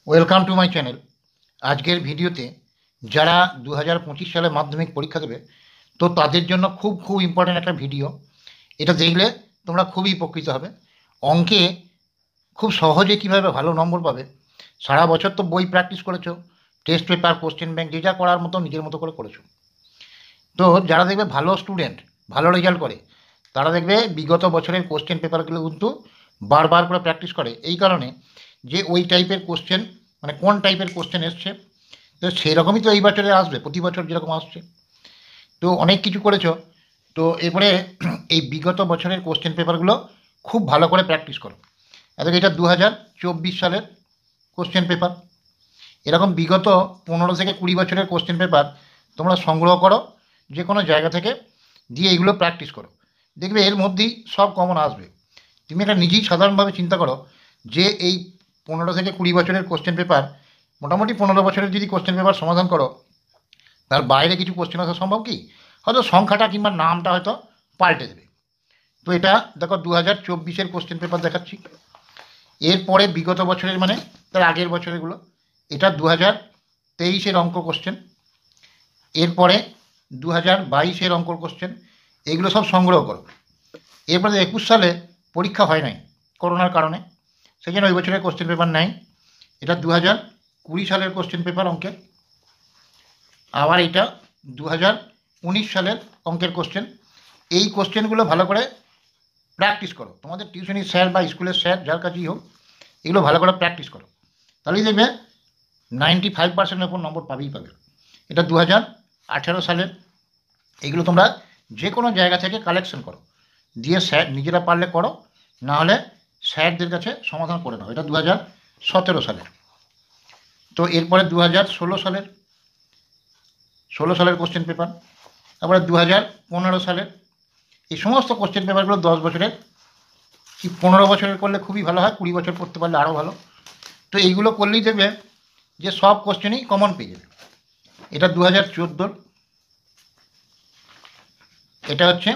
Welcome to my channel. আজকের ভিডিওতে যারা 2025 সালে মাধ্যমিক পরীক্ষা দেবে তো তাদের জন্য খুব খুব ইম্পর্ট্যান্ট একটা ভিডিও। এটা দেখলে তোমরা খুবই উপকৃত হবে। অঙ্কে খুব সহজে কীভাবে ভালো নম্বর পাবে, সারা বছর তো বই প্র্যাকটিস করেছো, টেস্ট পেপার, কোশ্চেন ব্যাংক যে যা করার মতো নিজের মতো করে করেছো। তো যারা দেখবে ভালো স্টুডেন্ট, ভালো রেজাল্ট করে, তারা দেখবে বিগত বছরের কোশ্চেন পেপারগুলো কিন্তু বারবার করে প্র্যাকটিস করে, এই কারণে যে ওই টাইপের কোশ্চেন, মানে কোন টাইপের কোশ্চেন এসছে, তো সেরকমই তো এই বছরে আসবে, প্রতি বছর যেরকম আসছে। তো অনেক কিছু করেছো, তো এরপরে এই বিগত বছরের কোশ্চেন পেপারগুলো খুব ভালো করে প্র্যাকটিস করো। এদিকে এটা 2024 সালের কোশ্চেন পেপার, এরকম বিগত 15 থেকে 20 বছরের কোশ্চেন পেপার তোমরা সংগ্রহ করো যে কোনো জায়গা থেকে, দিয়ে এগুলো প্র্যাকটিস করো, দেখবে এর মধ্যেই সব কমন আসবে। তুমি এটা নিজেই সাধারণভাবে চিন্তা করো যে এই 15 থেকে 20 বছরের কোশ্চেন পেপার, মোটামুটি 15 বছরের যদি কোশ্চেন পেপার সমাধান করো, তার বাইরে কিছু কোশ্চেন আসা সম্ভব কি? হয়তো সংখ্যাটা কিংবা নামটা হয়তো পাল্টে দেবে। তো এটা দেখো 2024-এর কোশ্চেন পেপার দেখাচ্ছি। এরপরে বিগত বছরের মানে তার আগের বছরেরগুলো, এটা 2023-এর অঙ্ক কোশ্চেন, এরপরে 2022-এর অঙ্ক কোশ্চেন, এগুলো সব সংগ্রহ করো। এরপরে 21 সালে পরীক্ষা হয় নাই করোনার কারণে, সেই জন্য ওই বছরের কোশ্চেন পেপার নেই। এটা 2020 সালের কোশ্চেন পেপার অঙ্কের। আবার এটা 2019 সালের অঙ্কের কোশ্চেন। এই কোশ্চেনগুলো ভালো করে প্র্যাকটিস করো, তোমাদের টিউশনির স্যার বা স্কুলের স্যার যার কাছেই হোক, এগুলো ভালো করে প্র্যাকটিস করো, তাহলেই দেখবে 95%-এর উপর নম্বর পাবেই পাবে। এটা 2018 সালের, এগুলো তোমরা যে কোনো জায়গা থেকে কালেকশন করো, দিয়ে স্যার নিজেরা পারলে করো, না হলে স্যারদের কাছে সমাধান করে নাও। এটা 2017 সালের। তো এরপরে 2016 সালের কোশ্চেন পেপার, তারপরে 2015 সালের। এই সমস্ত কোশ্চেন পেপারগুলো 10 বছরের, কি 15 বছরের করলে খুবই ভালো হয়, 20 বছর পড়তে পারলে আরও ভালো। তো এইগুলো করলেই দেখবে যে সব কোশ্চেনই কমন পেয়ে যাবে। এটা 2014, এটা হচ্ছে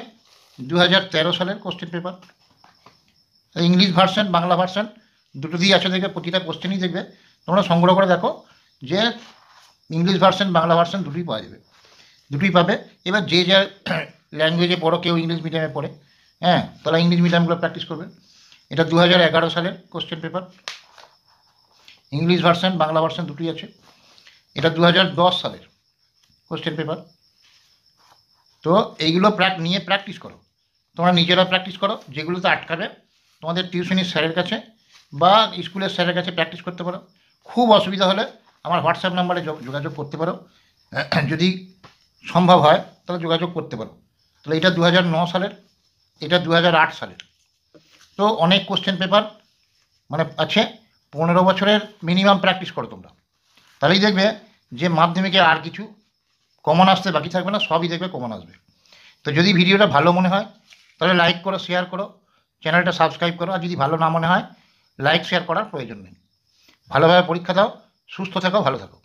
2013 সালের question paper. English version, Bangla version দুটো দিয়ে আছে, দেখবে প্রতিটা কোশ্চেনই দেখবে তোমরা সংগ্রহ করে দেখো যে ইংলিশ ভার্সন, বাংলা ভার্সন দুটোই পাওয়া যাবে, দুটোই পাবে। এবার যে যা ল্যাঙ্গুয়েজে পড়ো, কেউ ইংলিশ মিডিয়ামে পড়ে, হ্যাঁ, তারা ইংলিশ মিডিয়ামগুলো প্র্যাকটিস করবে। এটা 2011 সালের question paper, English version, Bangla version দুটোই আছে। এটা 2010 সালের কোশ্চেন পেপার। তো এইগুলো নিয়ে প্র্যাকটিস করো, তোমরা নিজেরা প্র্যাকটিস করো। যেগুলোতে আটকাবে তোমাদের টিউশনির স্যারের কাছে বা স্কুলের স্যারের কাছে প্র্যাকটিস করতে পারো। খুব অসুবিধা হলে আমার হোয়াটসঅ্যাপ নাম্বারে যোগাযোগ করতে পারো, যদি সম্ভব হয় তাহলে যোগাযোগ করতে পারো। তাহলে এটা 2009 সালের, এটা 2008 সালের। তো অনেক কোশ্চেন পেপার মানে আছে, 15 বছরের মিনিমাম প্র্যাকটিস করো তোমরা, তাহলেই দেখবে যে মাধ্যমিকে আর কিছু কমন আসতে বাকি থাকবে না, সবই দেখবে কমন আসবে। তো যদি ভিডিওটা ভালো মনে হয় তাহলে লাইক করো, শেয়ার করো, চ্যানেলটা সাবস্ক্রাইব করো। আর যদি ভালো না মনে হয়, লাইক শেয়ার করার প্রয়োজন নেই। ভালোভাবে পরীক্ষা দাও, সুস্থ থাকো, ভালো থাকো।